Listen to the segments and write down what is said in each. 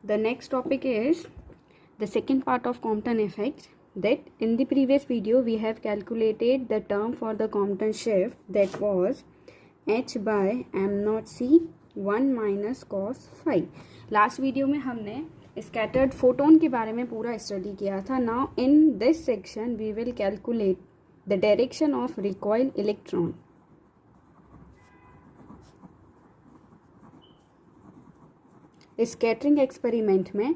The next topic is the second part of Compton effect. That in the previous video we have calculated the term for the Compton shift, that was h by m naught c 1 minus cos phi. Last video में हमने scattered photon के बारे में पूरा study किया था. Now in this section we will calculate the direction of recoil electron. Scattering experiment में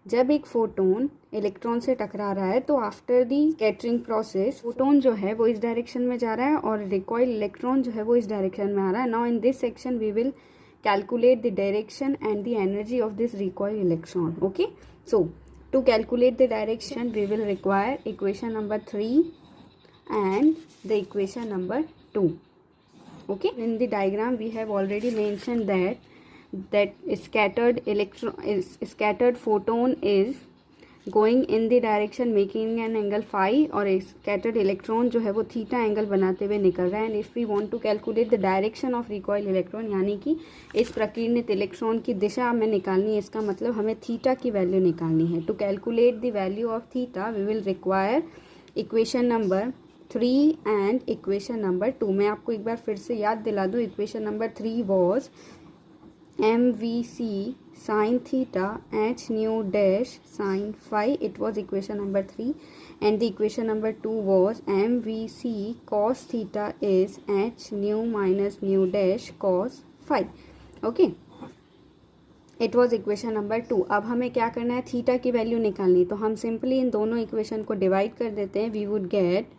जब एक फोटोन इलेक्ट्रॉन से टकरा रहा है तो after the scattering process photon जो है वो इस डायरेक्शन में जा रहा है और रिकॉइल इलेक्ट्रॉन जो है वो इस डायरेक्शन में आ रहा है. Now in this section we will calculate the direction and the energy of this recoil electron. Okay, so to calculate the direction we will require equation number 3 and the equation number 2. Okay, in the diagram we have already mentioned that scattered photon is going in the direction making an angle phi और scattered electron जो है वो theta angle बनाते हुए निकल रहा है. And if we want to calculate the direction of recoil electron, यानी कि इस प्रकीर्णित इलेक्ट्रॉन की दिशा हमें निकालनी है, इसका मतलब हमें थीटा की वैल्यू निकालनी है. To calculate the value of theta we will require equation number 3 and equation number 2. मैं आपको एक बार फिर से याद दिला दूँ. Equation number 3 was MVC sin theta h nu dash sin phi. It was equation number 3. And the equation number 2 was MVC cos theta is h nu minus nu dash cos phi. Okay, it was equation number 2. अब हमें क्या करना है, theta की value निकालनी. तो हम simply in दोनों इक्वेशन को डिवाइड कर देते हैं. We would get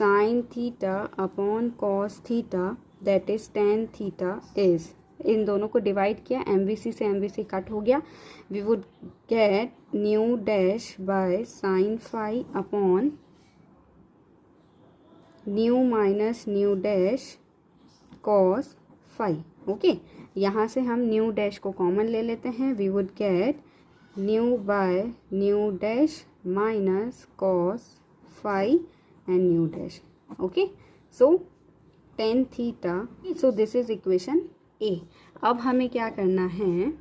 sin theta अपॉन cos theta, that is tan theta is, इन दोनों को डिवाइड किया, MVC से MVC कट हो गया. We would get nu dash by sine phi upon nu minus nu dash cos phi. Okay, यहाँ से हम न्यू डैश को कॉमन ले लेते हैं. We would get nu by nu dash minus cos phi and nu dash. Okay, so ten theta. So this is equation A. अब हमें क्या करना है,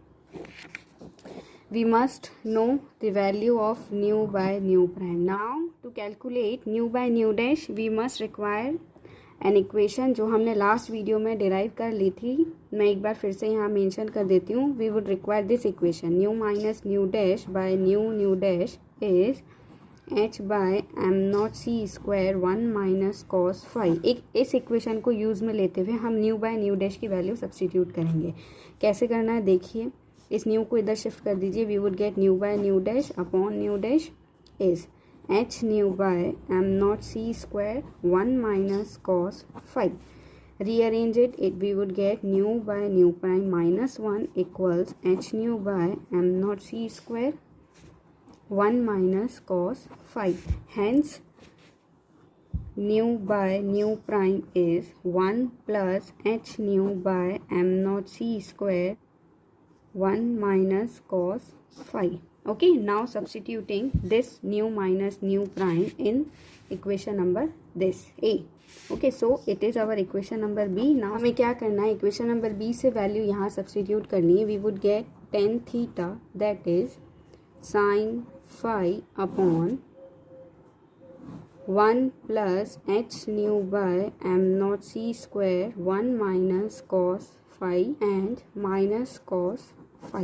we must know the value of nu by nu prime. Now to calculate nu by nu dash we must require an equation जो हमने last video में derive कर ली थी. मैं एक बार फिर से यहाँ मेंशन कर देती हूँ. We would require this equation, nu minus nu dash by nu nu dash is h by m naught c square 1 minus cos phi. एक इस इक्वेशन को यूज़ में लेते हुए हम न्यू बाय न्यू डैश की वैल्यू सब्सटीट्यूट करेंगे. कैसे करना है देखिए, इस न्यू को इधर शिफ्ट कर दीजिए. We would get nu by nu dash upon nu dash is h nu by m naught c square 1 minus cos phi. Rearrange it, we would get nu by nu prime minus 1 equals h nu by m naught c square 1 minus cos phi. Hence nu by nu prime is 1 plus h nu by m naught c square 1 minus cos phi. Okay, now substituting this nu minus nu prime in equation number this A. Okay, so it is our equation number B. Now हमें क्या करना है, equation number B से value यहाँ substitute करनी है. We would get tan theta, that is sin phi upon 1 plus h nu by m naught c square 1 minus cos phi and minus cos phi.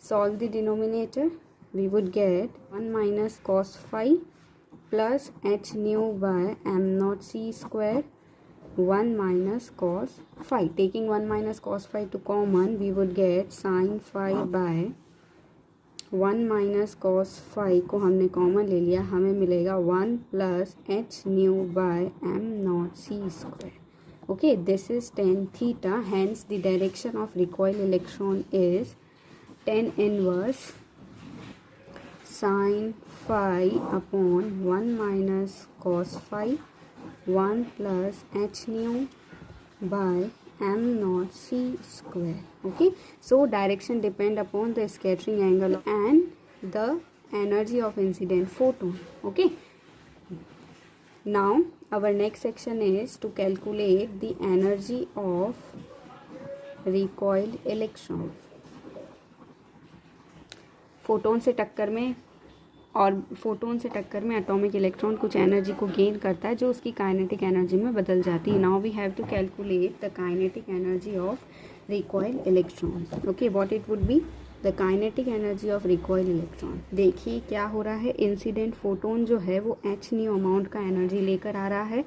Solve the denominator. We would get 1 minus cos phi plus h nu by m naught c square 1 minus cos phi. Taking 1 minus cos phi to common, we would get sin phi by 1 minus cos phi को हमने common ले लिया, हमें मिलेगा 1 plus h nu by m naught c square. Okay, this is tan theta. Hence the direction of recoil electron is tan inverse sine phi upon 1 minus cos phi 1 plus h nu by m naught c square. Okay, so direction depend upon the scattering angle and the energy of incident photon. Okay, now our next section is to calculate the energy of recoiled electron. Photon से टक्कर में atomic electron कुछ energy को gain करता है जो उसकी kinetic energy में बदल जाती है. Now we have to calculate the kinetic energy of recoil electron. Okay, what it would be the kinetic energy of recoil electron. देखिए क्या हो रहा है, इंसिडेंट फोटोन जो है वो h न्यू अमाउंट का एनर्जी लेकर आ रहा है.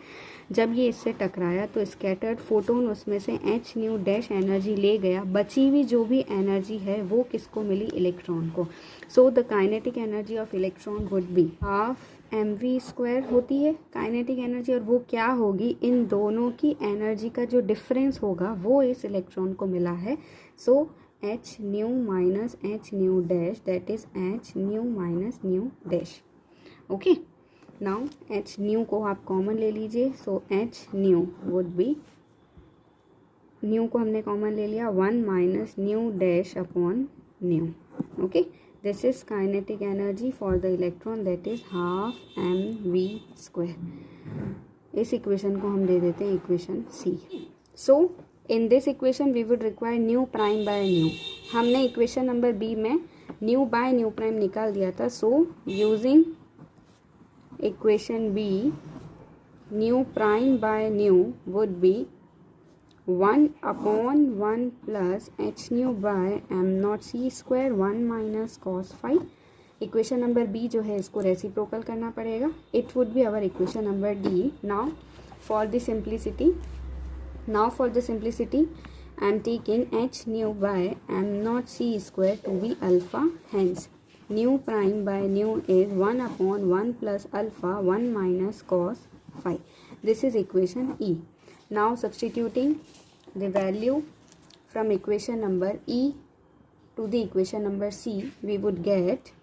जब ये इससे टकराया तो स्कैटर्ड फोटोन उसमें से h न्यू डैश एनर्जी ले गया. बची हुई जो भी एनर्जी है वो किसको मिली, इलेक्ट्रॉन को. So the kinetic energy of electron would be half mv² होती है काइनेटिक एनर्जी, और वो क्या होगी, इन दोनों की एनर्जी का जो डिफरेंस होगा वो इस इलेक्ट्रॉन को मिला है. So h nu minus h nu dash, that is h nu minus nu dash. Okay, now h nu को आप कॉमन ले लीजिए. So h nu would be, nu को हमने कॉमन ले लिया, 1 minus nu dash upon nu. Okay, this is kinetic energy for the electron, that is half mv². इस equation को हम दे देते हैं equation C. So in this equation we would require nu prime by nu. हमने equation number B में nu by nu prime निकाल दिया था. So using equation B, nu prime by nu would be 1/1 plus h nu by m0c², 1 minus cos phi. Equation number B जो है इसको reciprocal करना पड़ेगा. It would be our equation number D. Now for the simplicity I am taking h nu by m0c² to be alpha. Hence new prime by new is 1/1 plus alpha 1 minus cos phi. This is equation E. Now substituting the value from equation number E to the equation number C, we would get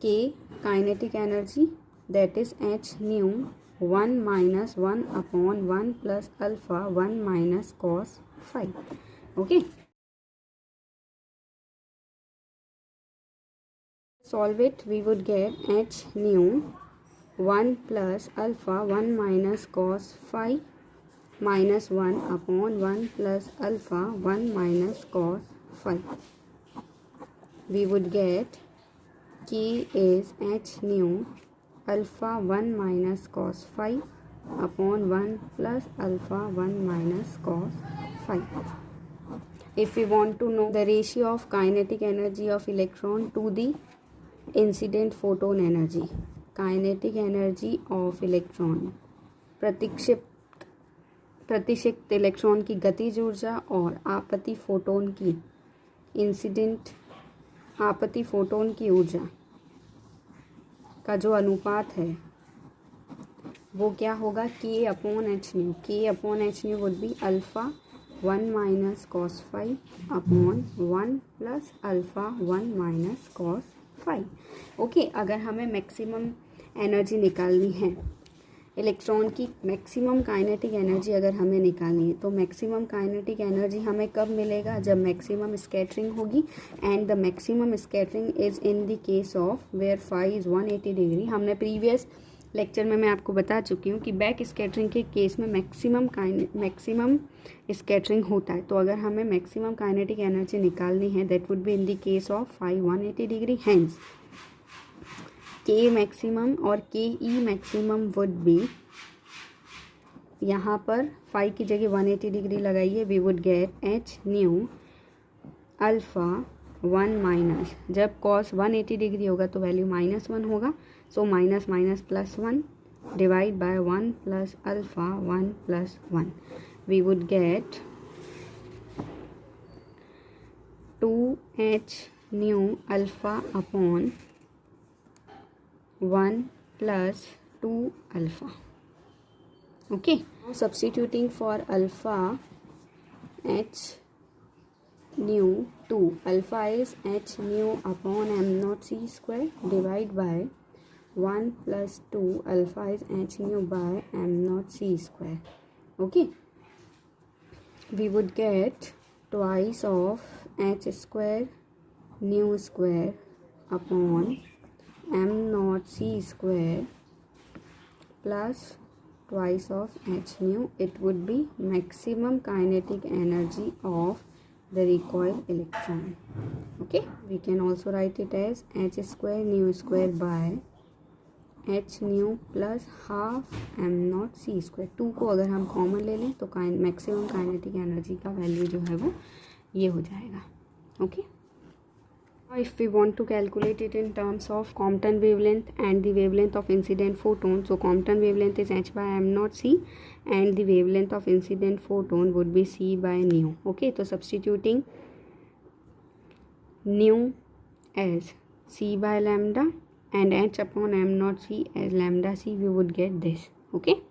K kinetic energy, that is h new 1 minus 1/1 plus alpha 1 minus cos phi. Okay, solve it. We would get h new 1 plus alpha 1 minus cos phi minus 1/1 plus alpha 1 minus cos phi. We would get K is h new alpha 1 minus cos phi upon 1 plus alpha 1 minus cos phi. If we want to know the ratio of kinetic energy of electron to the incident photon energy, kinetic energy of electron, प्रतिक्षिप्त electron की गतिज ऊर्जा और आपतित photon की ऊर्जा का जो अनुपात है वो क्या होगा, k upon h nu. k upon h nu would be alpha 1 minus cos phi upon 1 plus alpha 1 minus cos phi. Okay, अगर हमें मैक्सिमम एनर्जी निकालनी है, इलेक्ट्रॉन की मैक्सिमम काइनेटिक एनर्जी अगर हमें निकालनी है, तो मैक्सिमम काइनेटिक एनर्जी हमें कब मिलेगा, जब मैक्सिमम स्कैटरिंग होगी. And the maximum scattering is in the case of where phi is 180 degree. हमने प्रीवियस लेक्चर में मैं आपको बता चुकी हूँ कि बैक स्कैटरिंग के केस में मैक्सिमम स्कैटरिंग होता है. तो अगर हमें मैक्सिमम काइनेटिक एनर्जी निकालनी है, that would be in the case of phi 180 degree. Hence K maximum और के ई मैक्सिमम वुड बी, यहाँ पर फाई की जगह 180 डिग्री लगाइए. We would get h nu alpha 1 minus, जब कॉस 180 डिग्री होगा तो वैल्यू -1 होगा. So minus minus plus 1 divide by 1 plus alpha 1 plus 1. We would get 2h nu alpha upon 1 plus 2 alpha. Okay, substituting for alpha, h nu 2, alpha is h nu upon m0c² divide by 1 plus 2, alpha is h nu by m0c². Okay, we would get twice of h² new square upon m0c² plus twice of h new. It would be maximum kinetic energy of the recoil electron. Okay. Okay, we can also write it as h square nu square by h nu plus half m naught c square. 2 को अगर हम common ले लें तो maximum kinetic energy का value जो है वो ये हो जाएगा। Okay, if we want to calculate it in terms of Compton wavelength and the wavelength of incident photon, so Compton wavelength is h by m naught c and the wavelength of incident photon would be c by nu. Okay, so substituting nu as c by lambda and h upon m naught c as lambda c, we would get this. Okay.